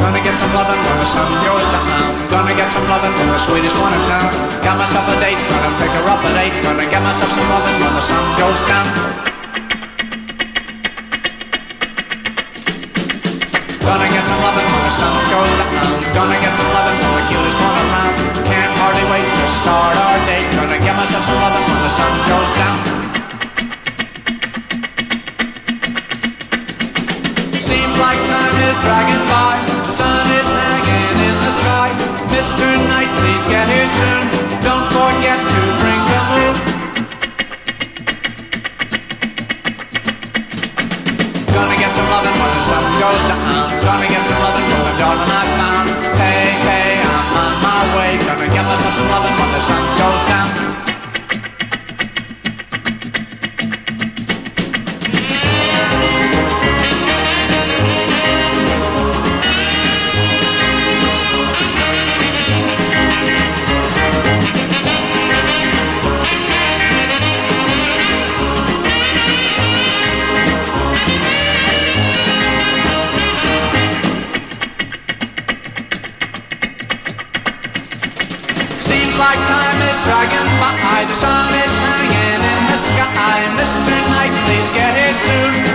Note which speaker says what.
Speaker 1: Gonna get some lovin' when the sun goes down. Gonna get some lovin' from the sweetest one in town. Got myself a date, gonna pick her up at 8. Gonna get myself some lovin' when the sun goes down. Gonna get some lovin' when the sun goes down. Gonna get some lovin' from the cutest one around. Can't hardly wait to start our date. Gonna get myself some lovin' when the sun goes down. Seems like time is dragging by. The sun is hanging in the sky. Mr. Knight, please get here soon. Don't forget to bring the moon. Gonna get some lovin' when the sun goes down. Gonna get some lovin' from the darling I found. Hey, hey, I'm on my way. Gonna get myself some lovin' when the sun goes down. Like time is dragging by. The sun is hanging in the sky. Mr. Knight, please get here soon.